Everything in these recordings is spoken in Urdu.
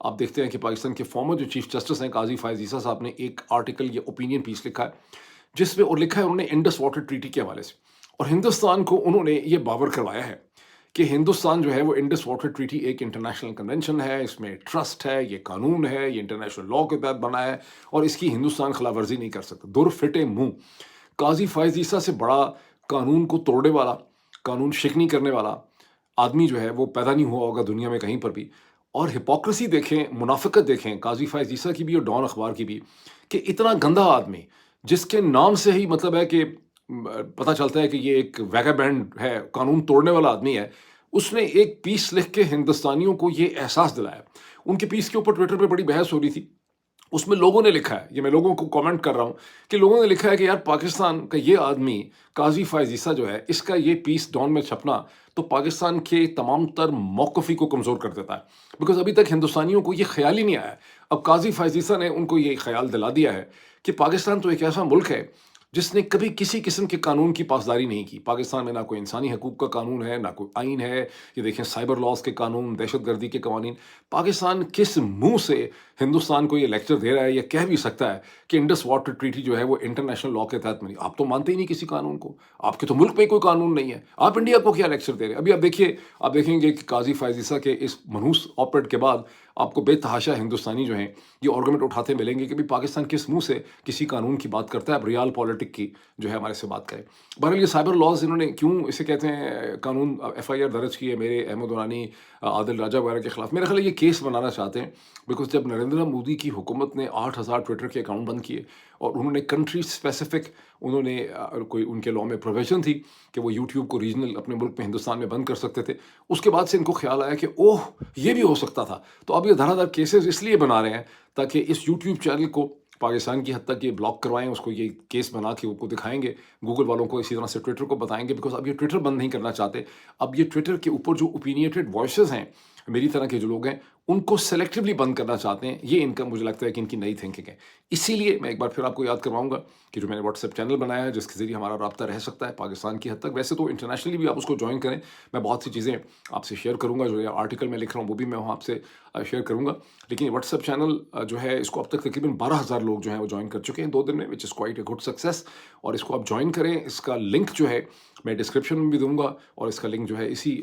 آپ دیکھتے ہیں کہ پاکستان کے فارمر جو چیف جسٹس ہیں قاضی فائز عیسیٰ صاحب نے ایک آرٹیکل یا اوپینین پیس لکھا ہے جس میں اور لکھا ہے انہوں نے انڈس واٹر ٹریٹی کے حوالے سے، اور ہندوستان کو انہوں نے یہ باور کروایا ہے کہ ہندوستان جو ہے وہ انڈس واٹر ٹریٹی ایک انٹرنیشنل کنونشن ہے، اس میں ٹرسٹ ہے، یہ قانون ہے، یہ انٹرنیشنل لاء کے تحت بنا ہے اور اس کی ہندوستان خلاف ورزی نہیں کر سکتا۔ دور پھٹے منہ، قاضی فائز عیسیٰ سے بڑا قانون کو توڑنے والا، قانون شکنی کرنے والا آدمی جو ہے وہ پیدا نہیں ہوا ہوگا دنیا میں کہیں پر بھی۔ اور ہپوکریسی دیکھیں، منافقت دیکھیں قاضی فائز عیسیٰ کی بھی اور ڈان اخبار کی بھی، کہ اتنا گندا آدمی جس کے نام سے ہی مطلب ہے کہ پتہ چلتا ہے کہ یہ ایک ویگابینڈ ہے، قانون توڑنے والا آدمی ہے، اس نے ایک پیس لکھ کے ہندوستانیوں کو یہ احساس دلایا۔ ان کے پیس کے اوپر ٹویٹر پہ بڑی بحث ہو رہی تھی، اس میں لوگوں نے لکھا ہے، یہ میں لوگوں کو کامنٹ کر رہا ہوں کہ لوگوں نے لکھا ہے کہ یار پاکستان کا یہ آدمی قاضی فائز عیسیٰ جو ہے، اس کا یہ پیس ڈان میں چھپنا تو پاکستان کے تمام تر موقفی کو کمزور کر دیتا ہے، بیکاز ابھی تک ہندوستانیوں کو یہ خیال ہی نہیں آیا۔ اب قاضی فائز عیسیٰ نے ان کو یہ خیال دلا دیا ہے کہ پاکستان تو ایک ایسا ملک ہے جس نے کبھی کسی قسم کے قانون کی پاسداری نہیں کی۔ پاکستان میں نہ کوئی انسانی حقوق کا قانون ہے، نہ کوئی آئین ہے، یہ دیکھیں سائبر لاز کے قانون، دہشت گردی کے قوانین۔ پاکستان کس منہ سے ہندوستان کو یہ لیکچر دے رہا ہے یا کہہ بھی سکتا ہے کہ انڈس واٹر ٹریٹی جو ہے وہ انٹرنیشنل لاء کے تحت بنی؟ آپ تو مانتے ہی نہیں کسی قانون کو، آپ کے تو ملک میں کوئی قانون نہیں ہے، آپ انڈیا کو کیا لیکچر دے رہے ہیں؟ ابھی آپ دیکھیے، آپ دیکھیں گے کہ قاضی فائز عیسیٰ کے اس منحوس آپریٹ کے بعد آپ کو بے تحاشا ہندوستانی جو ہیں یہ آرگومنٹ اٹھاتے ملیں گے کہ بھی پاکستان کس منہ سے کسی قانون کی بات کرتا ہے، اب ریال پالیٹک کی جو ہے ہمارے سے بات کرے۔ بہرحال یہ سائبر لاز انہوں نے کیوں اسے کہتے ہیں قانون، ایف آئی آر درج کی ہے میرے احمد ورانی، عادل راجہ وغیرہ کے خلاف، میرا خیال ہے یہ کیس بنانا چاہتے ہیں، بیکاز جب نریندر مودی کی حکومت نے 8,000 ٹویٹر کے اکاؤنٹ بند کیے اور انہوں نے کنٹری اسپیسیفک، انہوں نے کوئی ان کے لاء میں پروویژن تھی کہ وہ یوٹیوب کو ریجنل اپنے ملک میں ہندوستان میں بند کر سکتے تھے، اس کے بعد سے ان کو خیال آیا کہ اوہ یہ بھی ہو سکتا تھا، تو اب یہ دھڑا دھڑ کیسز اس لیے بنا رہے ہیں تاکہ اس یوٹیوب چینل کو پاکستان کی حد تک یہ بلاک کروائیں، اس کو یہ کیس بنا کے ان کو دکھائیں گے، گوگل والوں کو اسی طرح سے ٹویٹر کو بتائیں گے، بیکاز اب یہ ٹویٹر بند نہیں کرنا چاہتے۔ اب یہ ٹویٹر کے اوپر جو اوپینیٹڈ وائسز ہیں، میری طرح کے جو لوگ ہیں، ان کو سلیکٹیولی بند کرنا چاہتے ہیں، یہ ان کا مجھے لگتا ہے کہ ان کی نئی تھنکنگ ہے۔ اسی لیے میں ایک بار پھر آپ کو یاد کرواؤں گا کہ جو میں نے واٹس ایپ چینل بنایا ہے جس کے ذریعے ہمارا رابطہ رہ سکتا ہے پاکستان کی حد تک، ویسے تو انٹرنیشنلی بھی آپ اس کو جوائن کریں، میں بہت سی چیزیں آپ سے شیئر کروں گا، جو یہ آرٹیکل میں لکھ رہا ہوں وہ بھی میں وہاں آپ سے شیئر کروں گا، لیکن واٹس ایپ چینل جو ہے اس کو اب تک تقریباً 12,000 لوگ جو ہیں وہ جوائن کر چکے ہیں 2 دن میں، which is quite a good success, اور اس کو آپ جوائن کریں۔ اس کا لنک جو ہے میں ڈسکرپشن میں بھی دوں گا، اور اس کا لنک جو ہے اسی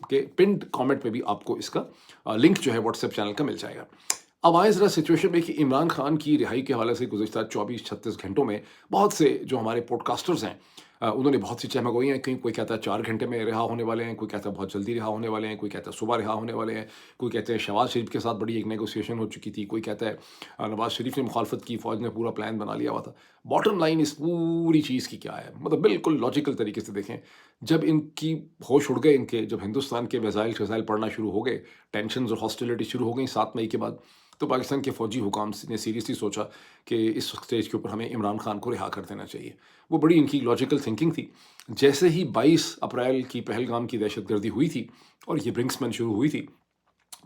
کے پنڈ کامنٹ میں بھی آپ کو اس کا لنک جو ہے واٹس ایپ چینل کا مل جائے گا۔ اب آئے ذرا سچویشن میں کہ عمران خان کی رہائی کے حوالے سے گزشتہ 24-36 گھنٹوں میں بہت سے جو ہمارے پوڈ کاسٹرز ہیں انہوں نے بہت سی چہمگوئی ہیں، کہیں کوئی کہتا ہے 4 گھنٹے میں رہا ہونے والے ہیں، کوئی کہتا ہے بہت جلدی رہا ہونے والے ہیں، کوئی کہتا ہے صبح رہا ہونے والے ہیں، کوئی کہتے ہیں شہباز شریف کے ساتھ بڑی ایک نیگوسیشن ہو چکی تھی، کوئی کہتا ہے نواز شریف نے مخالفت کی، فوج نے پورا پلان بنا لیا ہوا تھا۔ باٹم لائن اس پوری چیز کی کیا ہے، مطلب بالکل لاجیکل طریقے سے دیکھیں، جب ان کی ہوش اڑ گئے، ان کے جب ہندوستان کے میزائل شزائل پڑنا شروع ہو گئے، ٹینشنز اور ہاسٹیلٹی شروع ہو گئیں 7 مئی کے بعد، تو پاکستان کے فوجی حکام نے سیریسلی سوچا کہ اس سٹیج کے اوپر ہمیں عمران خان کو رہا کر دینا چاہیے۔ وہ بڑی ان کی لاجیکل تھنکنگ تھی۔ جیسے ہی 22 اپریل کی پہلگام کی دہشت گردی ہوئی تھی اور یہ برنکسمین شروع ہوئی تھی،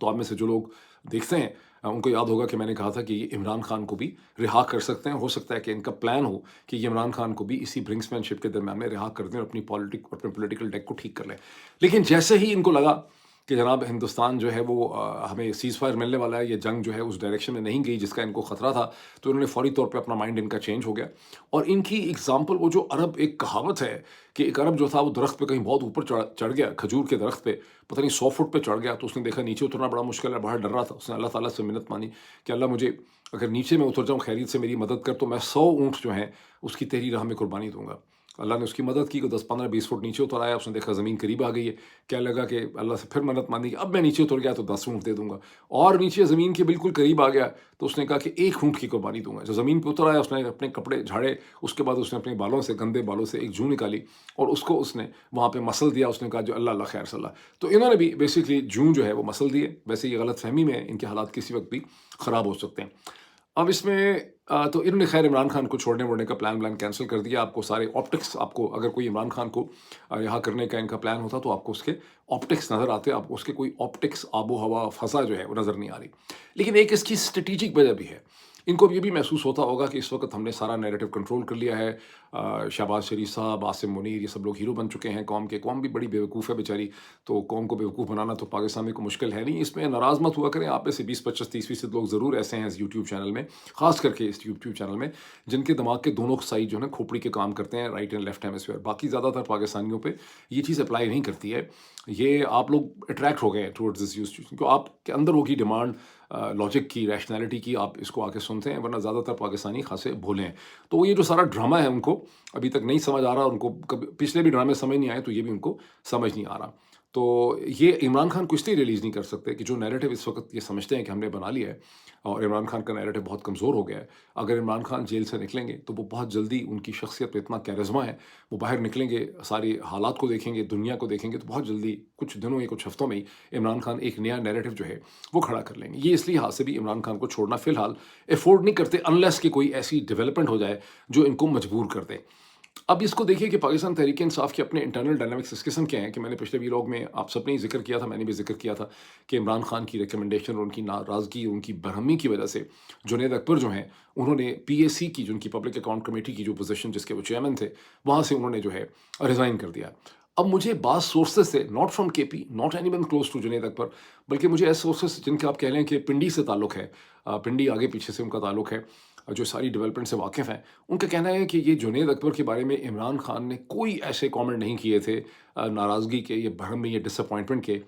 تو آپ میں سے جو لوگ دیکھتے ہیں ان کو یاد ہوگا کہ میں نے کہا تھا کہ یہ عمران خان کو بھی رہا کر سکتے ہیں، ہو سکتا ہے کہ ان کا پلان ہو کہ یہ عمران خان کو بھی اسی برنکسمین شپ کے درمیان میں رہا کر دیں اور اپنی پولیٹیکل ڈیک کو ٹھیک کر لیں۔ لیکن جیسے ہی ان کو لگا کہ جناب ہندوستان جو ہے وہ ہمیں سیز فائر ملنے والا ہے، یہ جنگ جو ہے اس ڈائریکشن میں نہیں گئی جس کا ان کو خطرہ تھا، تو انہوں نے فوری طور پہ اپنا مائنڈ ان کا چینج ہو گیا۔ اور ان کی اگزامپل وہ جو عرب ایک کہاوت ہے کہ ایک عرب جو تھا وہ درخت پہ کہیں بہت اوپر چڑھ گیا، کھجور کے درخت پہ پتہ نہیں 100 فٹ پہ چڑھ گیا، تو اس نے دیکھا نیچے اترنا بڑا مشکل ہے، باہر ڈر رہا تھا، اس نے اللہ تعالیٰ سے منت مانی کہ اللہ مجھے اگر نیچے میں اتر جاؤں خیریت سے میری مدد کر، تو میں 100 اونٹ جو ہیں اس کی تیری راہ میں قربانی دوں گا۔ اللہ نے اس کی مدد کی کہ 10-15-20 فٹ نیچے اتر آیا، اس نے دیکھا زمین قریب آ گئی ہے، کیا لگا کہ اللہ سے پھر منت مانی کہ اب میں نیچے اتر گیا تو 10 اونٹ دے دوں گا، اور نیچے زمین کے بالکل قریب آ گیا تو اس نے کہا کہ 1 اونٹ کی قربانی دوں گا۔ جو زمین پہ اتر آیا اس نے اپنے کپڑے جھاڑے، اس کے بعد اس نے اپنے بالوں سے، گندے بالوں سے ایک جوں نکالی اور اس کو اس نے وہاں پہ مسل دیا، اس نے کہا جو اللہ اللہ خیر صلی اللہ۔ تو انہوں نے بھی بیسکلی جوں جو ہے وہ مسل دیے۔ ویسے یہ غلط فہمی میں ان کے حالات کسی وقت بھی خراب ہو سکتے ہیں۔ اب اس میں تو انہوں نے خیر عمران خان کو چھوڑنے ووڑنے کا پلان کینسل کر دیا۔ آپ کو سارے آپٹکس، آپ کو اگر کوئی عمران خان کو رہا کرنے کا ان کا پلان ہوتا تو آپ کو اس کے آپٹکس نظر آتے، آپ کو اس کے کوئی آپٹکس، آب و ہوا، فضا جو ہے وہ نظر نہیں آ رہی۔ لیکن ایک اس کی اسٹریٹجک وجہ بھی ہے۔ ان کو اب یہ بھی محسوس ہوتا ہوگا کہ اس وقت ہم نے سارا نیریٹو کنٹرول کر لیا ہے. شہباز شریف صاحب، عاصم منیر، یہ سب لوگ ہیرو بن چکے ہیں قوم کے. قوم بھی بڑی بیوقوف ہے بیچاری، تو قوم کو بیوقوف بنانا تو پاکستان میں کوئی مشکل ہے نہیں. اس میں ناراض مت ہوا کریں. آپ میں سے 20 25 30% لوگ ضرور ایسے ہیں اس یوٹیوب چینل میں، خاص کر کے اس یوٹیوب چینل میں، جن کے دماغ کے دونوں سائڈ جو ہے نا کھوپڑی کے کام کرتے ہیں، رائٹ اینڈ لیفٹ ہیمسفیئر. باقی زیادہ تر پاکستانیوں پہ یہ چیز اپلائی نہیں کرتی ہے. یہ آپ لوگ اٹریکٹ ہو گئے ہیں ٹورڈز دس یوز، کیونکہ آپ کے اندر ہوگی ڈیمانڈ لاجک کی، ریشنلٹی کی، آپ اس کو آ کے سنتے ہیں. ورنہ زیادہ تر پاکستانی خاصے بھولے ہیں. تو یہ جو سارا ڈرامہ ہے ان کو ابھی تک نہیں سمجھ آ رہا. ان کو کبھی پچھلے بھی ڈرامے سمجھ نہیں آئے، تو یہ بھی ان کو سمجھ نہیں آ رہا. تو یہ عمران خان کو اس لیے ریلیز نہیں کر سکتے کہ جو نیریٹو اس وقت یہ سمجھتے ہیں کہ ہم نے بنا لیا ہے، اور عمران خان کا نیریٹو بہت کمزور ہو گیا ہے. اگر عمران خان جیل سے نکلیں گے تو وہ بہت جلدی، ان کی شخصیت پہ اتنا کیرزما ہے، وہ باہر نکلیں گے، ساری حالات کو دیکھیں گے، دنیا کو دیکھیں گے، تو بہت جلدی کچھ دنوں یا کچھ ہفتوں میں ہی عمران خان ایک نیا نیریٹو جو ہے وہ کھڑا کر لیں گے. یہ اس لحاظ سے بھی عمران خان کو چھوڑنا فی الحال افورڈ نہیں کرتے، انلیس کہ کوئی ایسی ڈیولپمنٹ ہو جائے جو ان کو مجبور کر دے. اب اس کو دیکھیے کہ پاکستان تحریک انصاف کے اپنے انٹرنل ڈائنامکس اس قسم کے ہیں کہ میں نے پچھلے ویلاگ میں آپ سب نے ہی ذکر کیا تھا، میں نے بھی ذکر کیا تھا کہ عمران خان کی ریکمنڈیشن اور ان کی ناراضگی اور ان کی برہمی کی وجہ سے جنید اکبر جو ہیں انہوں نے پی اے سی کی، جو ان کی پبلک اکاؤنٹ کمیٹی کی جو پوزیشن جس کے وہ چیئرمین تھے، وہاں سے انہوں نے جو ہے ریزائن کر دیا. اب مجھے بعض سورسز سے، not from K P, not anyone close to Junaid Akbar, بلکہ مجھے ایسے سورسز جن کے آپ کہہ لیں کہ پنڈی سے تعلق ہے، پنڈی آگے پیچھے سے ان کا تعلق ہے، جو ساری ڈیولپمنٹ سے واقف ہیں، ان کا کہنا ہے کہ یہ جنید اکبر کے بارے میں عمران خان نے کوئی ایسے کامنٹ نہیں کیے تھے ناراضگی کے یا بھرم میں یا ڈس اپوائنٹمنٹ کے،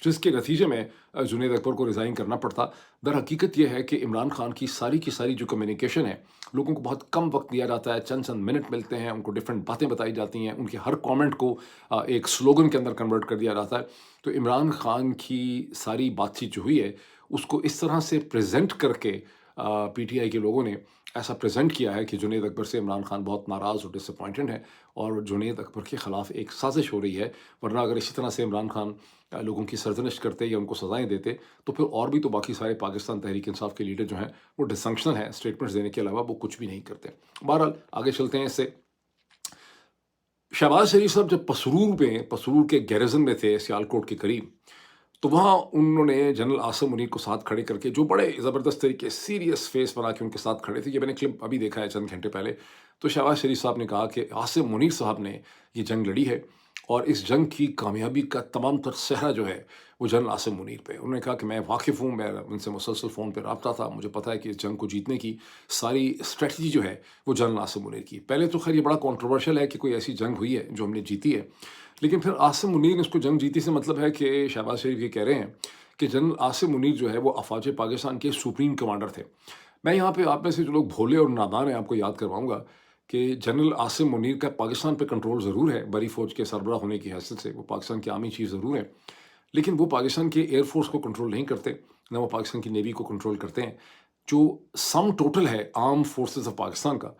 جس کے نتیجے میں جنید اکبر کو ریزائن کرنا پڑتا. در حقیقت یہ ہے کہ عمران خان کی ساری جو کمیونیکیشن ہے، لوگوں کو بہت کم وقت دیا جاتا ہے، چند منٹ ملتے ہیں، ان کو ڈفرینٹ باتیں بتائی جاتی ہیں، ان کے ہر کامنٹ کو ایک سلوگن کے اندر کنورٹ کر دیا جاتا ہے. تو عمران خان کی ساری بات چیت جو ہوئی ہے اس کو اس طرح سے پریزنٹ کر کے پی ٹی آئی کے لوگوں نے ایسا پریزنٹ کیا ہے کہ جنید اکبر سے عمران خان بہت ناراض اور ڈس اپوائنٹڈ ہے، اور جنید اکبر کے خلاف ایک سازش ہو رہی ہے. ورنہ اگر اسی طرح سے عمران خان لوگوں کی سرزنش کرتے یا ان کو سزائیں دیتے تو پھر اور بھی تو باقی سارے پاکستان تحریک انصاف کے لیڈر جو ہیں وہ ڈسفنکشنل ہیں، اسٹیٹمنٹس دینے کے علاوہ وہ کچھ بھی نہیں کرتے. بہرحال آگے چلتے ہیں اس سے. شہباز شریف صاحب جب پسرور کے گیریزن میں تھے سیالکوٹ کے قریب، تو وہاں انہوں نے جنرل عاصم منیر کو ساتھ کھڑے کر کے جو بڑے زبردست طریقے سیریس فیس بنا کے ان کے ساتھ کھڑے تھے. یہ میں نے کلپ ابھی دیکھا ہے چند گھنٹے پہلے. تو شہباز شریف صاحب نے کہا کہ عاصم منیر صاحب نے یہ جنگ لڑی ہے اور اس جنگ کی کامیابی کا تمام تر سہرا جو ہے وہ جنرل عاصم منیر پہ. انہوں نے کہا کہ میں واقف ہوں، میں ان سے مسلسل فون پہ رابطہ تھا، مجھے پتہ ہے کہ اس جنگ کو جیتنے کی ساری اسٹریٹجی جو ہے وہ جنرل عاصم منیر کی. پہلے تو خیر یہ بڑا کنٹروورشل ہے کہ کوئی ایسی جنگ ہوئی ہے جو ہم نے جیتی ہے، لیکن پھر عاصم منیر نے اس کو جنگ جیتی سے مطلب ہے کہ شہباز شریف یہ کہہ رہے ہیں کہ جنرل عاصم منیر جو ہے وہ افواج پاکستان کے سپریم کمانڈر تھے. میں یہاں پہ آپ میں سے جو لوگ بھولے اور نادان ہیں آپ کو یاد کرواؤں گا کہ جنرل عاصم منیر کا پاکستان پہ کنٹرول ضرور ہے، بڑی فوج کے سربراہ ہونے کی حیثیت سے وہ پاکستان کے آرمی چیف ضرور ہیں، لیکن وہ پاکستان کے ایئر فورس کو کنٹرول نہیں کرتے، نہ وہ پاکستان کی نیوی کو کنٹرول کرتے ہیں. جو سم ٹوٹل ہے آرم فورسز آف پاکستان کا،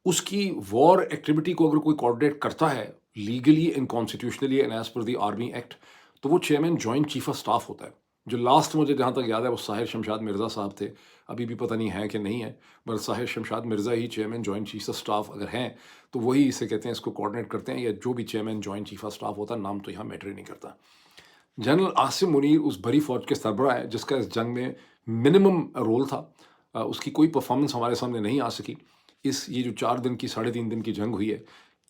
اس کی وار ایکٹیویٹی کو اگر کوئی کوآرڈینیٹ کرتا ہے legally and constitutionally and as per the army act, تو وہ chairman joint chief of staff ہوتا ہے. جو لاسٹ مجھے جہاں تک یاد ہے وہ ساحر شمشاد مرزا صاحب تھے، ابھی بھی پتہ نہیں ہے کہ نہیں ہے، بس ساحر شمشاد مرزا ہی chairman joint chief of staff اگر ہیں تو وہی اسے کہتے ہیں، اس کو کوآرڈینیٹ کرتے ہیں، یا جو بھی chairman joint chief of staff ہوتا ہے، نام تو یہاں میٹر ہی نہیں کرتا. جنرل عاصم منیر اس بڑی فوج کے سربراہ ہے جس کا اس جنگ میں منیمم رول تھا. اس کی کوئی پرفارمنس ہمارے سامنے نہیں آ سکی. یہ جو 4 دن کی 3.5 دن کی جنگ ہوئی ہے،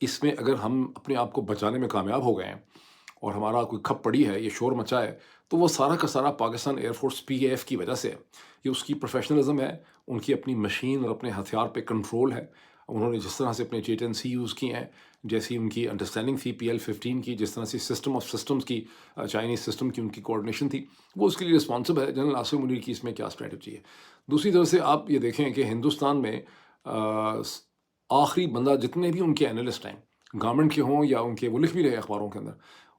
اس میں اگر ہم اپنے آپ کو بچانے میں کامیاب ہو گئے ہیں اور ہمارا کوئی کھپ پڑی ہے، یہ شور مچا ہے، تو وہ سارا کا سارا Pakistan air force P A F کی وجہ سے ہے. یہ اس کی پروفیشنلزم ہے، ان کی اپنی مشین اور اپنے ہتھیار پہ کنٹرول ہے. انہوں نے جس طرح سے اپنے JTNC یوز کیے ہیں، جیسی ان کی انڈرسٹینڈنگ تھی PL-15 کی، جس طرح سے سسٹم آف سسٹمز کی، چائنیز سسٹم کی ان کی کوآرڈینیشن تھی، وہ اس کے لیے رسپانسبل ہے. جنرل عاصم منیر کی اس میں کیا اسٹریٹجی ہے؟ دوسری طرف سے آپ یہ دیکھیں کہ ہندوستان میں آخری بندہ جتنے بھی ان کے اینالسٹ ہیں، گورنمنٹ کے ہوں یا ان کے، وہ لکھ بھی رہے اخباروں کے اندر،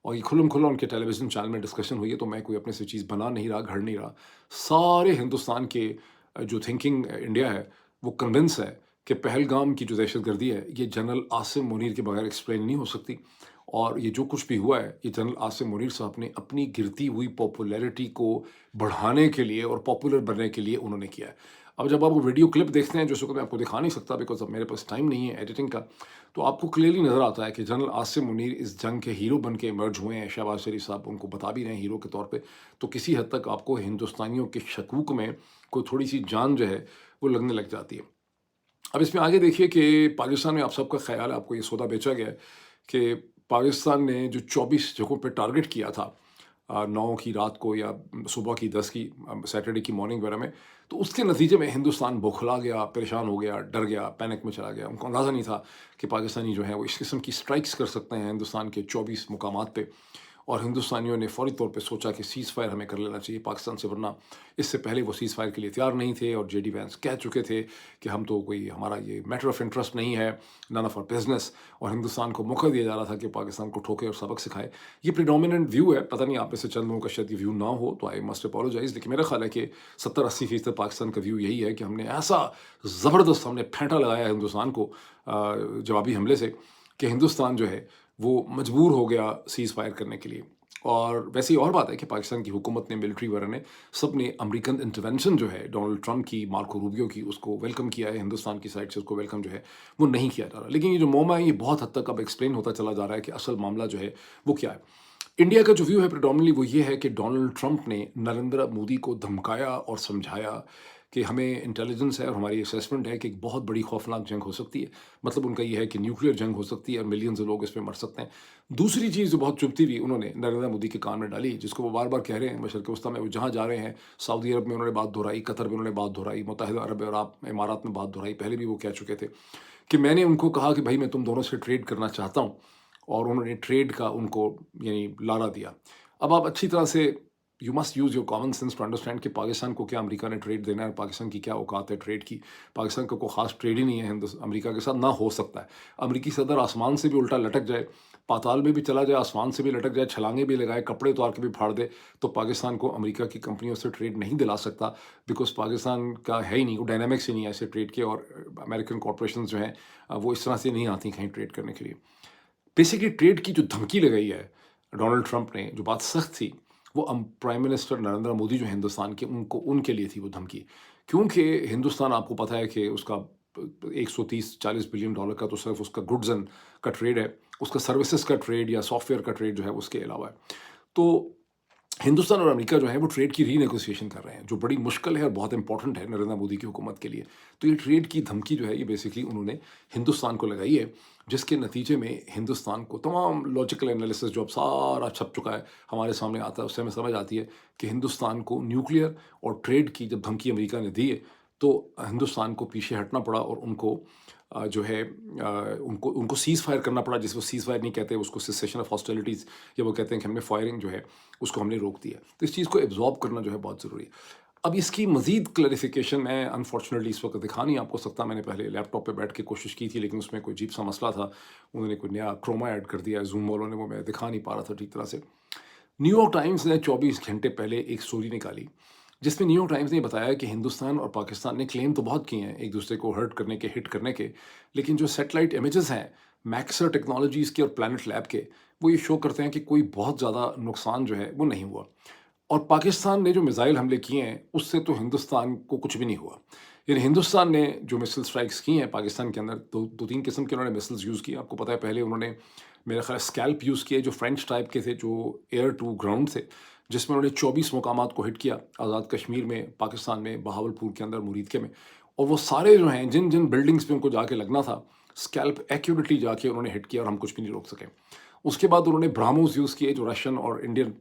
اور یہ کھلا ان کے ٹیلی ویژن چینل میں ڈسکشن ہوئی ہے، تو میں کوئی اپنے سے چیز بنا نہیں رہا، گھڑ نہیں رہا. سارے ہندوستان کے جو تھنکنگ انڈیا ہے وہ کنونس ہے کہ پہلگام کی جو دہشت گردی ہے یہ جنرل عاصم منیر کے بغیر ایکسپلین نہیں ہو سکتی. اور یہ جو کچھ بھی ہوا ہے یہ جنرل عاصم منیر صاحب نے اپنی گرتی ہوئی پاپولیرٹی کو بڑھانے کے لیے اور پاپولر بننے کے لیے انہوں نے کیا ہے. اب جب آپ وہ ویڈیو کلپ دیکھتے ہیں جو اس وقت میں آپ کو دکھا نہیں سکتا بیکاز اب میرے پاس ٹائم نہیں ہے ایڈیٹنگ کا، تو آپ کو کلیئرلی نظر آتا ہے کہ جنرل عاصم منیر اس جنگ کے ہیرو بن کے ایمرج ہوئے ہیں، شہباز شریف صاحب ان کو بتا بھی رہے ہیں ہیرو کے طور پہ، تو کسی حد تک آپ کو ہندوستانیوں کے شکوک میں کوئی تھوڑی سی جان جو ہے وہ لگنے لگ جاتی ہے۔ اب اس میں آگے دیکھیے کہ پاکستان میں آپ سب کا خیال ہے، آپ کو یہ سودا بیچا گیا ہے کہ پاکستان نے جو 24 جگہوں پہ ٹارگٹ کیا تھا 9 کی رات کو یا صبح کی 10 کی سیٹرڈے کی مارننگ وغیرہ میں، تو اس کے نتیجے میں ہندوستان بوکھلا گیا، پریشان ہو گیا، ڈر گیا، پینک میں چلا گیا۔ ان کو اندازہ نہیں تھا کہ پاکستانی جو ہیں وہ اس قسم کی اسٹرائکس کر سکتے ہیں ہندوستان کے 24 مقامات پہ، اور ہندوستانیوں نے فوری طور پہ سوچا کہ سیز فائر ہمیں کر لینا چاہیے پاکستان سے، ورنہ اس سے پہلے وہ سیز فائر کے لیے تیار نہیں تھے، اور جے ڈی وینس کہہ چکے تھے کہ ہم تو کوئی ہمارا یہ میٹر آف انٹرسٹ نہیں ہے، نن آف آر بزنس، اور ہندوستان کو موقع دیا جا رہا تھا کہ پاکستان کو ٹھوکے اور سبق سکھائے۔ یہ پریڈومیننٹ ویو ہے، پتہ نہیں آپ میں سے چند لوگوں کا شاید یہ ویو نہ ہو تو آئی مسٹ اپولوجائز، لیکن میرا خیال ہے کہ 70-80% پاکستان کا ویو یہی ہے کہ ہم نے ایسا زبردست ہم نے پھینٹا لگایا ہے ہندوستان کو جوابی حملے سے، کہ ہندوستان جو ہے وہ مجبور ہو گیا سیز فائر کرنے کے لیے۔ اور ویسے ہی اور بات ہے کہ پاکستان کی حکومت نے، ملٹری وغیرہ نے، سب نے امریکن انٹرونشن جو ہے ڈونلڈ ٹرمپ کی، مارکو روبیو کی، اس کو ویلکم کیا ہے، ہندوستان کی سائڈ سے اس کو ویلکم جو ہے وہ نہیں کیا جا رہا۔ لیکن یہ جو موما ہے یہ بہت حد تک اب ایکسپلین ہوتا چلا جا رہا ہے کہ اصل معاملہ جو ہے وہ کیا ہے۔ انڈیا کا جو ویو ہے پریڈومنٹلی وہ یہ ہے کہ ڈونلڈ ٹرمپ نے نریندر مودی کو دھمکایا اور سمجھایا کہ ہمیں انٹیلیجنس ہے اور ہماری اسیسمنٹ ہے کہ ایک بہت بڑی خوفناک جنگ ہو سکتی ہے، مطلب ان کا یہ ہے کہ نیوکلیر جنگ ہو سکتی ہے اور ملینز لوگ اس میں مر سکتے ہیں۔ دوسری چیز جو بہت چبھتی ہوئی انہوں نے نریندر مودی کے کان میں ڈالی، جس کو وہ بار بار کہہ رہے ہیں مشرق وسطیٰ میں وہ جہاں جا رہے ہیں، سعودی عرب میں انہوں نے بات دہرائی، قطر میں انہوں نے بات دہرائی، متحدہ عرب امارات میں بات دہرائی، پہلے بھی وہ کہہ چکے تھے کہ میں نے ان کو کہا کہ بھائی میں تم دونوں سے ٹریڈ کرنا چاہتا ہوں، اور انہوں نے ٹریڈ کا ان کو یعنی لارا دیا۔ اب آپ اچھی طرح سے you must use your common sense to understand کہ پاکستان کو کیا امریکہ نے ٹریڈ دینا ہے، پاکستان کی کیا اوقات ہے ٹریڈ کی۔ پاکستان کا کوئی خاص ٹریڈ ہی نہیں ہے امریکہ کے ساتھ، نہ ہو سکتا ہے۔ امریکی صدر آسمان سے بھی الٹا لٹک جائے، پاتال میں بھی چلا جائے، آسمان سے بھی لٹک جائے، چھلانگیں بھی لگائے، کپڑے اتار کے بھی پھاڑ دے، تو پاکستان کو امریکہ کی کمپنیوں سے ٹریڈ نہیں دلا سکتا، بیکاز پاکستان کا ہے ہی نہیں، وہ ڈائنامکس ہی نہیں ہے ایسے ٹریڈ کے، اور امریکن کارپوریشنز جو ہیں وہ اس طرح سے نہیں آتی کہیں ٹریڈ کرنے کے لیے۔ بیسیکلی ٹریڈ کی جو دھمکی لگائی ہے ڈونلڈ ٹرمپ نے، جو بات سخت تھی، وہ پرائم منسٹر نریندر مودی جو ہندوستان کے، ان کے لیے تھی وہ دھمکی، کیونکہ ہندوستان آپ کو پتہ ہے کہ اس کا 130-40 بلین ڈالر کا تو صرف اس کا گڈز کا ٹریڈ ہے، اس کا سروسز کا ٹریڈ یا سافٹ ویئر کا ٹریڈ جو ہے اس کے علاوہ ہے۔ تو ہندوستان اور امریکہ جو ہے وہ ٹریڈ کی ری نیگوسیشن کر رہے ہیں، جو بڑی مشکل ہے اور بہت امپورٹنٹ ہے نریندر مودی کی حکومت کے لیے۔ تو یہ ٹریڈ کی دھمکی جو ہے یہ بیسکلی انہوں نے ہندوستان کو لگائی ہے، جس کے نتیجے میں ہندوستان کو تمام لاجیکل انالیسس جو اب سارا چھپ چکا ہے ہمارے سامنے آتا ہے، اس سے ہمیں سمجھ آتی ہے کہ ہندوستان کو نیوکلیئر اور ٹریڈ کی جب دھمکی امریکہ نے دی ہے تو ہندوستان کو پیچھے ہٹنا پڑا، اور ان کو جو ہے ان کو سیز فائر کرنا پڑا، جس کو سیز فائر نہیں کہتے، اس کو سیسیشن آف ہاسٹیلٹیز، یا وہ کہتے ہیں کہ ہم نے فائرنگ جو ہے اس کو ہم نے روک دیا۔ تو اس چیز کو ایبزارب کرنا جو ہے بہت ضروری ہے۔ اب اس کی مزید کلیریفیکیشن میں انفارچونیٹلی اس وقت دکھا نہیں آپ کو سکتا، میں نے پہلے لیپ ٹاپ پہ بیٹھ کے کوشش کی تھی، لیکن اس میں کوئی عجیب سا مسئلہ تھا، انہوں نے کوئی نیا کروما ایڈ کر دیا زوم والوں نے، وہ میں دکھا نہیں پا رہا تھا ٹھیک طرح سے۔ نیو یارک ٹائمز نے 24 گھنٹے پہلے ایک سٹوری نکالی، جس میں نیو یارک ٹائمز نے بتایا کہ ہندوستان اور پاکستان نے کلیم تو بہت کیے ہیں ایک دوسرے کو ہرٹ کرنے کے، ہٹ کرنے کے، لیکن جو سیٹلائٹ امیجز ہیں میکسر ٹیکنالوجیز کے اور پلانٹ لیب کے، وہ یہ شو کرتے ہیں کہ کوئی بہت زیادہ نقصان جو ہے وہ نہیں ہوا، اور پاکستان نے جو میزائل حملے کیے ہیں اس سے تو ہندوستان کو کچھ بھی نہیں ہوا۔ یعنی ہندوستان نے جو مسل سٹرائکس کی ہیں پاکستان کے اندر، دو تین قسم کے انہوں نے مسلز یوز کیے، آپ کو پتہ ہے پہلے انہوں نے میرا خیال اسکیلپ یوز کیے جو فرینچ ٹائپ کے تھے، جو ایئر ٹو گراؤنڈ تھے، جس میں انہوں نے 24 مقامات کو ہٹ کیا، آزاد کشمیر میں، پاکستان میں، بہاولپور کے اندر، مرید کے میں، اور وہ سارے جو ہیں جن جن بلڈنگز پہ ان کو جا کے لگنا تھا، اسکیلپ ایکوریٹلی جا کے انہوں نے ہٹ کیا، اور ہم کچھ بھی نہیں روک سکے۔ اس کے بعد انہوں نے برہموز یوز کیے جو رشین اور انڈین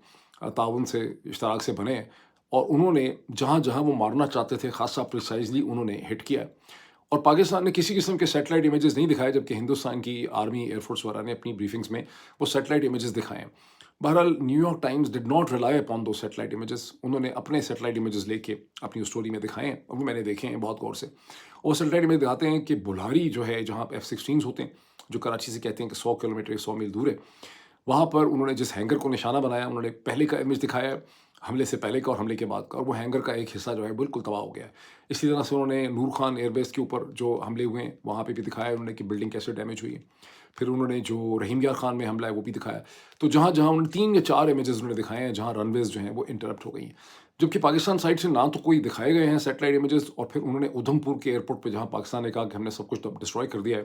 تعاون سے، اشتراک سے بنے، اور انہوں نے جہاں جہاں وہ مارنا چاہتے تھے خاصا پریسائزلی انہوں نے ہٹ کیا، اور پاکستان نے کسی قسم کے سیٹلائٹ امیجز نہیں دکھائے، جبکہ ہندوستان کی آرمی، ایئر فورس وغیرہ نے اپنی بریفنگز میں وہ سیٹلائٹ امیجز دکھائے ہیں۔ بہرحال New York Times did not rely upon دو سیٹلائٹ امیجز، انہوں نے اپنے سیٹلائٹ امیجز لے کے اپنی اسٹوری میں دکھائے ہیں، اور وہ میں نے دیکھے ہیں بہت غور سے۔ وہ سیٹلائٹ امیج دکھاتے ہیں کہ بلہاری جو ہے، جہاں F-16 ہوتے ہیں، جو کراچی سے کہتے ہیں کہ 100 کلومیٹر 100 میل دور ہے، وہاں پر انہوں نے جس ہینگر کو نشانہ بنایا، انہوں نے پہلے کا امیج دکھایا حملے سے پہلے کا اور حملے کے بعد کا، اور وہ ہینگر کا ایک حصہ جو ہے بالکل تباہ ہو گیا ہے۔ اسی طرح سے انہوں نے نور خان ایئر بیس کے اوپر جو حملے ہوئے ہیں وہاں پہ بھی دکھایا انہوں نے کہ بلڈنگ کیسے ڈیمیج ہوئی ہے۔ پھر انہوں نے جو رحیم یار خان میں حملہ ہے وہ بھی دکھایا۔ تو جہاں جہاں انہوں نے 3 یا 4 امیجز انہوں نے دکھائے ہیں جہاں رن ویز جو ہیں وہ انٹرپٹ ہو گئی ہیں، جبکہ پاکستان سائڈ سے نہ تو کوئی دکھائے گئے ہیں سیٹلائٹ امیجز، اور پھر انہوں نے ادھمپور کے ایئرپورٹ پہ جہاں پاکستان نے کہا کہ ہم نے سب کچھ ڈسٹروائے کر دیا ہے،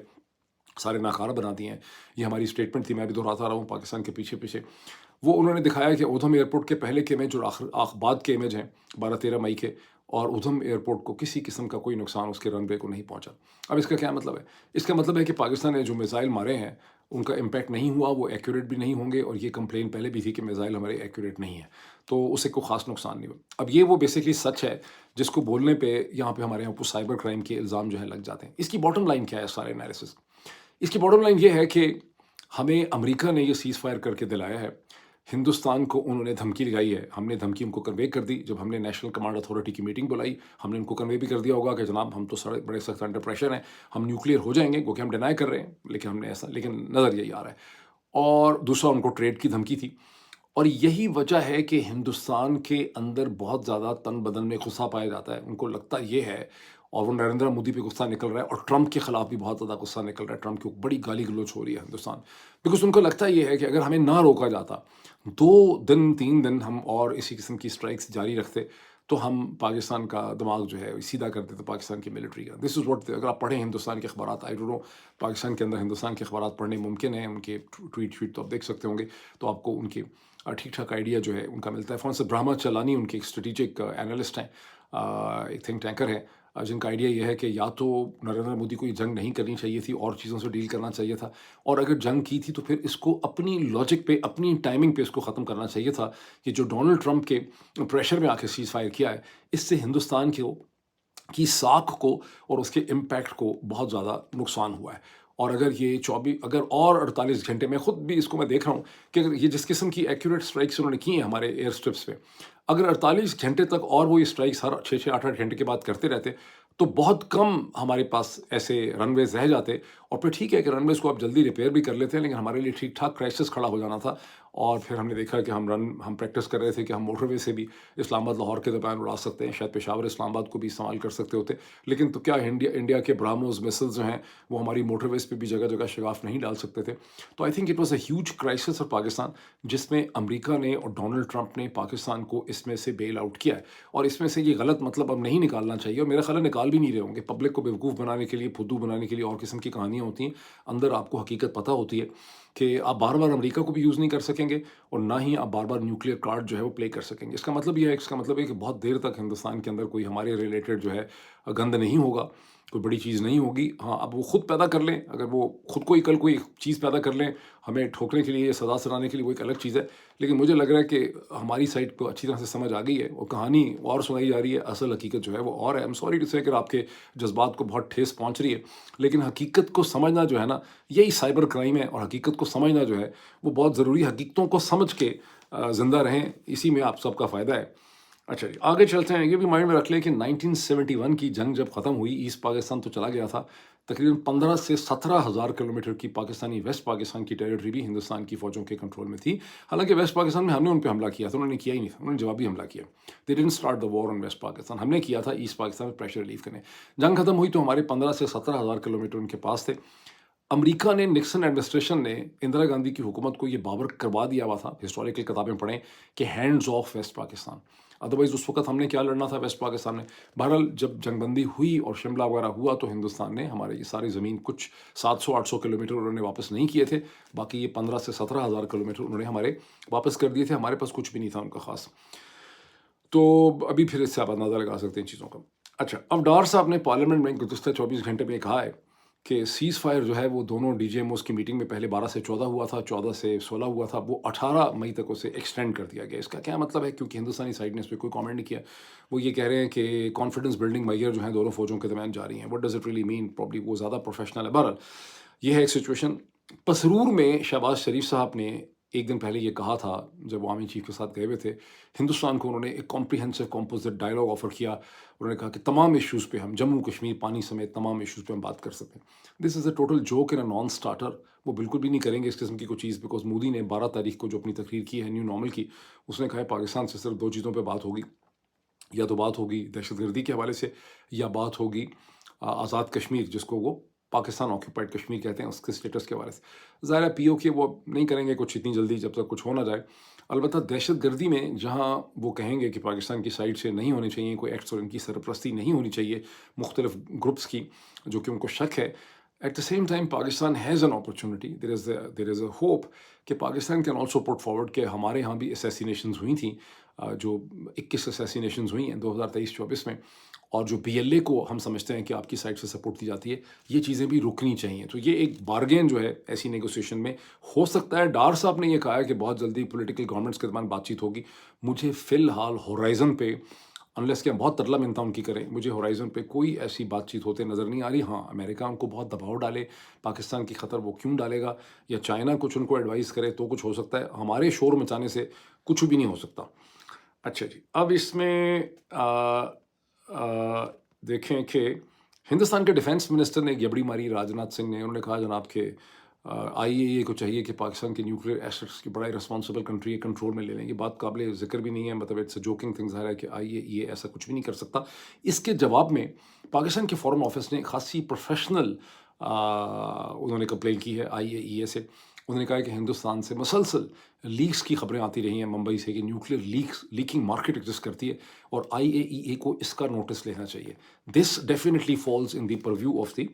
سارے ناکارہ بنا دیے ہیں، یہ ہماری اسٹیٹمنٹ تھی، میں بھی دہراتا رہا ہوں پاکستان کے پیچھے پیچھے، وہ انہوں نے دکھایا کہ ادھم ایئرپورٹ کے پہلے کے امیج اور بعد کے امیج ہیں 12-13 مئی کے، اور ادھم ایئرپورٹ کو کسی قسم کا کوئی نقصان اس کے رن وے کو نہیں پہنچا۔ اب اس کا کیا مطلب ہے؟ اس کا مطلب ہے کہ پاکستان نے جو میزائل مارے ہیں ان کا امپیکٹ نہیں ہوا، وہ ایکوریٹ بھی نہیں ہوں گے، اور یہ کمپلین پہلے بھی تھی کہ میزائل ہمارے ایکوریٹ نہیں ہیں، تو اس سے کوئی خاص نقصان نہیں ہوا۔ اب یہ وہ بیسکلی سچ ہے جس کو بولنے پہ یہاں پہ ہمارے یہاں پر سائبر کرائم کے الزام جو ہے لگ جاتے ہیں۔ اس کی باٹم لائن کیا ہے سارے انالیسس؟ اس کی باٹم لائن یہ ہے کہ ہمیں امریکہ نے یہ سیز فائر کر کے دلایا ہے، ہندوستان کو انہوں نے دھمکی لگائی ہے، ہم نے دھمکی ان کو کنوے کر دی، جب ہم نے نیشنل کمانڈ اتھارٹی کی میٹنگ بلائی ہم نے ان کو کنوے بھی کر دیا ہوگا کہ جناب ہم تو بڑے سخت انڈر پریشر ہیں، ہم نیوکلیئر ہو جائیں گے، کیونکہ ہم ڈینائی کر رہے ہیں، لیکن ہم نے ایسا، لیکن نظر یہی آ رہا ہے۔ اور دوسرا ان کو ٹریڈ کی دھمکی تھی، اور یہی وجہ ہے کہ ہندوستان کے اندر بہت زیادہ تن بدن میں غصہ پایا جاتا ہے، ان کو لگتا یہ ہے، اور وہ نریندر مودی پہ غصہ نکل رہا ہے، اور ٹرمپ کے خلاف بھی بہت زیادہ غصہ نکل رہا ہے، ٹرمپ کی بڑی گالی گلوچ ہو رہی ہے ہندوستان، بیکاز ان کو لگتا یہ ہے کہ اگر ہمیں نہ روکا جاتا، 2 دن 3 دن ہم اور اسی قسم کی اسٹرائکس جاری رکھتے، تو ہم پاکستان کا دماغ جو ہے سیدھا کر دیتے پاکستان کی ملٹری کا۔ دس از واٹ، اگر آپ پڑھیں ہندوستان کے اخبارات، آئی ڈونٹ نو پاکستان کے اندر ہندوستان کے اخبارات پڑھنے ممکن ہیں، ان کے ٹویٹ تو آپ دیکھ سکتے ہوں گے، تو آپ کو ان کے ٹھیک ٹھاک آئیڈیا جو ہے ان کا ملتا ہے۔ فون سے برہما چلانی ان کے ایک اسٹریٹجک اینالسٹ ہیں، ایک تھنک ٹینکر ہے، جن کا آئیڈیا یہ ہے کہ یا تو نریندر مودی کو یہ جنگ نہیں کرنی چاہیے تھی، اور چیزوں سے ڈیل کرنا چاہیے تھا، اور اگر جنگ کی تھی تو پھر اس کو اپنی لاجک پہ، اپنی ٹائمنگ پہ اس کو ختم کرنا چاہیے تھا، کہ جو ڈونلڈ ٹرمپ کے پریشر میں آ کے سیز فائر کیا ہے، اس سے ہندوستان کی ساکھ کو اور اس کے امپیکٹ کو بہت زیادہ نقصان ہوا ہے۔ اور اگر یہ 48 گھنٹے میں خود بھی اس کو میں دیکھ رہا ہوں کہ اگر یہ جس قسم کی ایکوریٹ اسٹرائکس انہوں نے کی ہیں ہمارے ایئر اسٹرپس پہ، اگر 48 گھنٹے تک اور وہ یہ اسٹرائکس ہر 6-8 گھنٹے کے بعد کرتے رہتے، تو بہت کم ہمارے پاس ایسے رن ویز رہ جاتے، اور پھر ٹھیک ہے کہ رن ویز کو آپ جلدی ریپیئر بھی کر لیتے ہیں، لیکن ہمارے لیے ٹھیک ٹھاک کرائسس کھڑا ہو جانا تھا۔ اور پھر ہم نے دیکھا کہ ہم پریکٹس کر رہے تھے کہ ہم موٹر وے سے بھی اسلام آباد لاہور کے درمیان اڑا سکتے ہیں، شاید پشاور اسلام آباد کو بھی استعمال کر سکتے ہوتے، لیکن تو کیا انڈیا کے براموز میسلز جو ہیں وہ ہماری موٹر ویز پہ بھی جگہ جگہ شگاف نہیں ڈال سکتے تھے۔ تو I think it was a huge crisis for Pakistan, جس میں امریکہ نے اور ڈونلڈ ٹرمپ نے پاکستان کو اس میں سے بیل آؤٹ کیا ہے، اور اس میں سے یہ غلط مطلب اب نہیں نکالنا چاہیے، اور میرا خیال ہے نکال بھی نہیں رہے ہوں گے۔ پبلک کو بیوقوف بنانے کے لیے، پھدو بنانے کے لیے اور قسم کی کہانیاں ہوتی ہیں، اندر آپ کو حقیقت پتہ ہوتی ہے کہ آپ بار بار امریکہ کو بھی یوز نہیں کر سکیں گے، اور نہ ہی آپ بار بار نیوکلیئر کارڈ جو ہے وہ پلے کر سکیں گے۔ اس کا مطلب یہ ہے، اس کا مطلب ہے کہ بہت دیر تک ہندوستان کے اندر کوئی ہمارے ریلیٹڈ جو ہے گند نہیں ہوگا، کوئی بڑی چیز نہیں ہوگی۔ ہاں، اب وہ خود پیدا کر لیں، اگر وہ خود کو ہی کل کوئی چیز پیدا کر لیں ہمیں ٹھوکنے کے لیے، سزا سنانے کے لیے، وہ ایک الگ چیز ہے، لیکن مجھے لگ رہا ہے کہ ہماری سائڈ کو اچھی طرح سے سمجھ آ گئی ہے، اور کہانی اور سنائی جا رہی ہے، اصل حقیقت جو ہے وہ اور ہے۔ ایم سوری ٹو سے کہ آپ کے جذبات کو بہت ٹھیس پہنچ رہی ہے، لیکن حقیقت کو سمجھنا جو ہے نا، یہی سائبر کرائم ہے، اور حقیقت کو سمجھنا جو ہے وہ بہت ضروری ہے۔ حقیقتوں کو سمجھ کے زندہ رہیں، اسی میں آپ سب کا فائدہ ہے۔ اچھا جی، آگے چلتے ہیں۔ یہ بھی مائنڈ میں رکھ لیں کہ 1971 کی جنگ جب ختم ہوئی، ایسٹ پاکستان تو چلا گیا تھا، تقریباً 15 سے 17 ہزار کلومیٹر کی پاکستانی ویسٹ پاکستان کی ٹیریٹری بھی ہندوستان کی فوجوں کے کنٹرول میں تھی۔ حالانکہ ویسٹ پاکستان میں ہم نے ان پہ حملہ کیا تھا، انہوں نے کیا ہی نہیں تھا، انہوں نے جوابی حملہ کیا۔ They didn't start the war on West Pakistan, ہم نے کیا تھا ایسٹ پاکستان میں پریشر ریلیف کرنے۔ جنگ ختم ہوئی تو ہمارے 15 سے 17 ہزار کلومیٹر ان کے پاس تھے۔ امریکہ نے، نکسن ایڈمنسٹریشن نے اندرا گاندھی کی حکومت کو یہ باور کروا دیا ہوا تھا، ہسٹوریکل کتابیں پڑھیں، کہ hands off West Pakistan, otherwise اس وقت ہم نے کیا لڑنا تھا ویسٹ پاکستان میں۔ بہرحال جب جنگ بندی ہوئی اور شملہ وغیرہ ہوا تو ہندوستان نے ہمارے یہ ساری زمین، کچھ 700-800 کلومیٹر انہوں نے واپس نہیں کیے تھے، باقی یہ 15 سے 17 ہزار کلومیٹر انہوں نے ہمارے واپس کر دیے تھے۔ ہمارے پاس کچھ بھی نہیں تھا ان کا خاص، تو ابھی پھر اس سے آپ اندازہ لگا سکتے ہیں چیزوں کا۔ اچھا، اب ڈار صاحب نے پارلیمنٹ میں گزشتہ 24 گھنٹے میں کہا ہے کہ سیز فائر جو ہے وہ دونوں ڈی جی ایم اوز کی میٹنگ میں پہلے 12 سے 14 ہوا تھا، 14 سے 16 ہوا تھا، وہ 18 مئی تک اسے ایکسٹینڈ کر دیا گیا۔ اس کا کیا مطلب ہے؟ کیونکہ ہندوستانی سائڈ نے اس پہ کوئی کامنٹ نہیں کیا، وہ یہ کہہ رہے ہیں کہ کانفیڈنس بلڈنگ میجر جو ہیں دونوں فوجوں کے درمیان جاری ہیں۔ What does it really mean? Probably وہ زیادہ پروفیشنل ہے۔ بہرحال یہ ہے ایک سچویشن۔ پسرور میں شہباز شریف صاحب نے ایک دن پہلے یہ کہا تھا، جب وہ آرمی چیف کے ساتھ گئے ہوئے تھے ہندوستان کو، انہوں نے ایک کمپریہنسو کمپوزٹ ڈائلاگ آفر کیا۔ انہوں نے کہا کہ تمام ایشوز پہ ہم، جموں کشمیر، پانی سمیت تمام ایشوز پہ ہم بات کر سکتے ہیں۔ This is a total joke and a non starter. وہ بالکل بھی نہیں کریں گے اس قسم کی کوئی چیز، بیکاز مودی نے 12 تاریخ کو جو اپنی تقریر کی ہے نیو نارمل کی، اس نے کہا ہے پاکستان سے صرف 2 چیزوں پہ بات ہوگی، یا تو بات ہوگی دہشت گردی کے حوالے سے، یا بات ہوگی آزاد کشمیر، جس کو وہ پاکستان آکیوپائڈ کشمیر کہتے ہیں، اس کے اسٹیٹس کے حوالے سے۔ ظاہر ہے پی او کے وہ نہیں کریں گے کچھ اتنی جلدی، جب تک کچھ ہو نہ جائے۔ البتہ دہشت گردی میں جہاں وہ کہیں گے کہ پاکستان کی سائڈ سے نہیں ہونے چاہیے کوئی ایکٹس اور ان کی سرپرستی نہیں ہونی چاہیے مختلف گروپس کی جو کہ ان کو شک ہے، at the same time Pakistan has an opportunity, there is a hope کہ Pakistan can also put forward کہ ہمارے یہاں بھی اسیسینیشنز ہوئی تھیں، جو 21 اسیسینیشنز ہوئی ہیں 2023-24 میں، اور جو پی ایل اے کو ہم سمجھتے ہیں کہ آپ کی سائڈ سے سپورٹ دی جاتی ہے، یہ چیزیں بھی رکنی چاہیے. تو یہ ایک بارگین جو ہے ایسی نیگوسیشن میں ہو سکتا ہے. ڈار صاحب نے یہ کہا ہے کہ بہت جلدی پولیٹیکل گورنمنٹس کے درمیان بات چیت ہوگی. مجھے فی الحال ہورائزن پہ، انلیس کہ ہم بہت ترلا منتا ان کی کریں، مجھے ہورائزن پہ کوئی ایسی بات چیت ہوتے نظر نہیں آ رہی. ہاں، امریکہ ان کو بہت دباؤ ڈالے پاکستان کی خطر وہ کیوں ڈالے گا، یا چائنا کچھ ان کو ایڈوائز کرے تو کچھ ہو سکتا ہے. ہمارے شور مچانے سے کچھ بھی نہیں ہو سکتا. اچھا جی، اب اس میں دیکھیں کہ ہندوستان کے ڈیفینس منسٹر نے گیبڑی ماری راجناتھ سنگھ نے. انہوں نے کہا جناب کہ آئی اے کو چاہیے کہ پاکستان کے نیوکلیئر ایسٹس کی بڑا رسپانسبل کنٹری کنٹرول میں لے لیں. یہ بات قابل ذکر بھی نہیں ہے، مطلب اٹس اے جوکنگ تھنگ. ظاہر ہے کہ آئی اے ایسا کچھ بھی نہیں کر سکتا. اس کے جواب میں پاکستان کے فارن آفس نے خاصی پروفیشنل انہوں نے کمپلین کی ہے آئی اے سے. انہوں نے کہا کہ ہندوستان سے مسلسل لیکس کی خبریں آتی رہی ہیں ممبئی سے کہ نیوکلیئر لیکنگ مارکیٹ ایگزسٹ کرتی ہے، اور آئی اے کو اس کا نوٹس لینا چاہیے. This definitely falls in the purview of the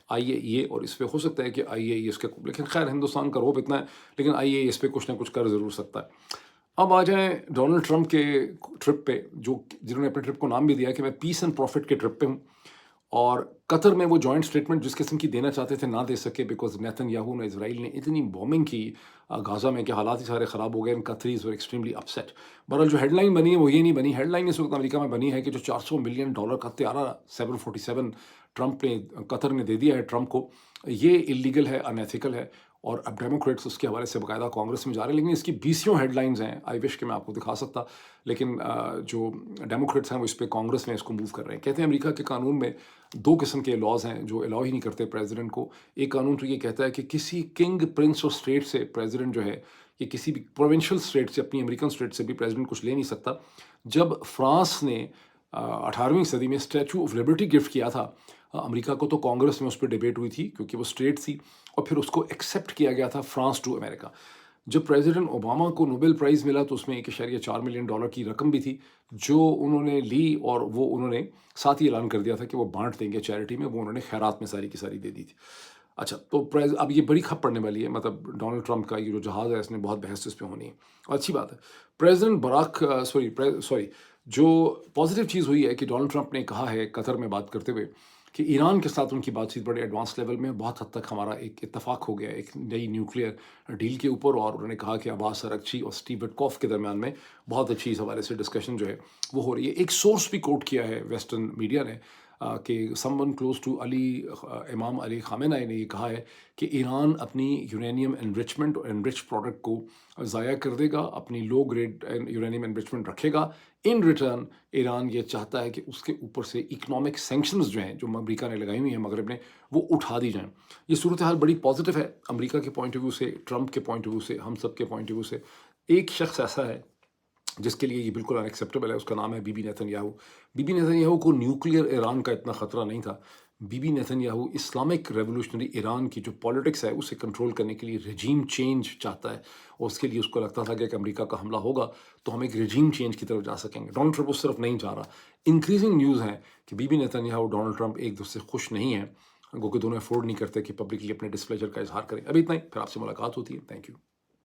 I A, اور اس پہ ہو سکتا ہے کہ آئی اے اس کے، لیکن خیر ہندوستان کا روب اتنا ہے، لیکن آئی اے اس پہ کچھ نہ کچھ کر ضرور سکتا ہے. اب آ جائیں ڈونلڈ ٹرمپ کے ٹرپ پہ، جنہوں نے اپنے ٹرپ کو نام بھی دیا کہ میں پیس اینڈ پروفٹ کے ٹرپ پہ ہوں. اور قطر میں وہ جوائنٹ سٹیٹمنٹ جس قسم کی دینا چاہتے تھے نہ دے سکے بیکاز نیتن یاہو نے، اسرائیل نے اتنی بومنگ کی غازہ میں کہ حالات ہی سارے خراب ہو گئے. ان قطریز ور ایکسٹریملی اپسیٹ. بہرحال جو ہیڈ لائن بنی ہے وہ یہ نہیں بنی. ہیڈ لائن اس وقت امریکہ میں بنی ہے کہ جو $400 ملین کا طیارہ 747 ٹرمپ نے، قطر نے دے دیا ہے ٹرمپ کو، یہ انلیگل ہے، ان ایتھیکل ہے. اور اب ڈیموکریٹس اس کے حوالے سے باقاعدہ کانگریس میں جا رہے ہیں، لیکن اس کی 20 ہیڈ لائنز ہیں. آئی وش کہ میں آپ کو دکھا سکتا، لیکن جو ڈیموکریٹس ہیں وہ اس پہ کانگریس میں اس کو موو کر رہے ہیں. کہتے ہیں امریکہ کے قانون میں 2 قسم کے لاز ہیں جو الاؤ ہی نہیں کرتے پریزیڈنٹ کو. ایک قانون تو یہ کہتا ہے کہ کسی کنگ، پرنس اور اسٹیٹ سے پریزیڈنٹ جو ہے، کہ کسی بھی پروونشل اسٹیٹ سے، اپنی امریکن اسٹیٹ سے بھی پریزیڈنٹ کچھ لے نہیں سکتا. جب فرانس نے 18ویں صدی میں اسٹیچو آف لبرٹی گفٹ کیا تھا امریکہ کو، تو کانگریس میں اس پہ ڈیبیٹ ہوئی تھی کیونکہ وہ اسٹیٹ تھی، اور پھر اس کو ایکسیپٹ کیا گیا تھا فرانس ٹو امریکہ. جب پریزیڈنٹ اوباما کو نوبل پرائز ملا تو اس میں $1.4 ملین کی رقم بھی تھی جو انہوں نے لی، اور وہ انہوں نے ساتھ ہی اعلان کر دیا تھا کہ وہ بانٹ دیں گے چیریٹی میں. وہ انہوں نے خیرات میں ساری کی ساری دے دی تھی. اچھا، تو اب یہ بڑی کھپ پڑنے والی ہے، مطلب ڈونلڈ ٹرمپ کا یہ جو جہاز ہے اس نے بہت بحث اس پہ ہونی ہے. اور اچھی بات ہے پریزیڈنٹ سوری جو پازیٹیو چیز ہوئی ہے کہ ڈونلڈ ٹرمپ نے کہا ہے قطر میں بات کرتے ہوئے کہ ایران کے ساتھ ان کی بات چیت بڑے ایڈوانس لیول میں، بہت حد تک ہمارا ایک اتفاق ہو گیا ایک نئی نیوکلیئر ڈیل کے اوپر. اور انہوں نے کہا کہ عباس اراغچی اور اسٹیو وٹکوف کے درمیان میں بہت اچھی اس حوالے سے ڈسکشن جو ہے وہ ہو رہی ہے. ایک سورس بھی کوٹ کیا ہے ویسٹرن میڈیا نے کہ سم ون کلوز ٹو امام علی خامنہ نے یہ کہا ہے کہ ایران اپنی یورینیم انرچمنٹ اور انرچ پروڈکٹ کو ضائع کر دے گا، اپنی لو گریڈ یورینیم انرچمنٹ رکھے گا. ان ریٹرن ایران یہ چاہتا ہے کہ اس کے اوپر سے اکنامک سینکشنز جو ہیں جو امریکہ نے لگائی ہوئی ہیں مغرب نے، وہ اٹھا دی جائیں. یہ صورتحال بڑی پازیٹیو ہے امریکہ کے پوائنٹ آف ویو سے، ٹرمپ کے پوائنٹ آف ویو سے، ہم سب کے پوائنٹ آف ویو سے. ایک شخص ایسا ہے جس کے لیے یہ بالکل ان ایکسیپٹیبل ہے، اس کا نام ہے Bibi Netanyahu. Bibi Netanyahu کو نیوکلیئر ایران کا اتنا خطرہ نہیں تھا. Bibi Netanyahu Islamic revolutionary Iran کی جو پالیٹکس ہے اسے کنٹرول کرنے کے لیے رجیم چینج چاہتا ہے، اور اس کے لیے اس کو لگتا تھا کہ امریکہ کا حملہ ہوگا تو ہم ایک رجیم چینج کی طرف جا سکیں گے. ڈونلڈ ٹرمپ اس طرف نہیں جا رہا. انکریزنگ نیوز ہے کہ Bibi Netanyahu Donald Trump ایک دوسرے سے خوش نہیں ہیں، گو کہ دونوں افورڈ نہیں کرتے کہ پبلکلی اپنے ڈسپلیجر کا اظہار کریں. ابھی اتنا ہی، پھر آپ سے ملاقات ہوتی ہے. Thank you.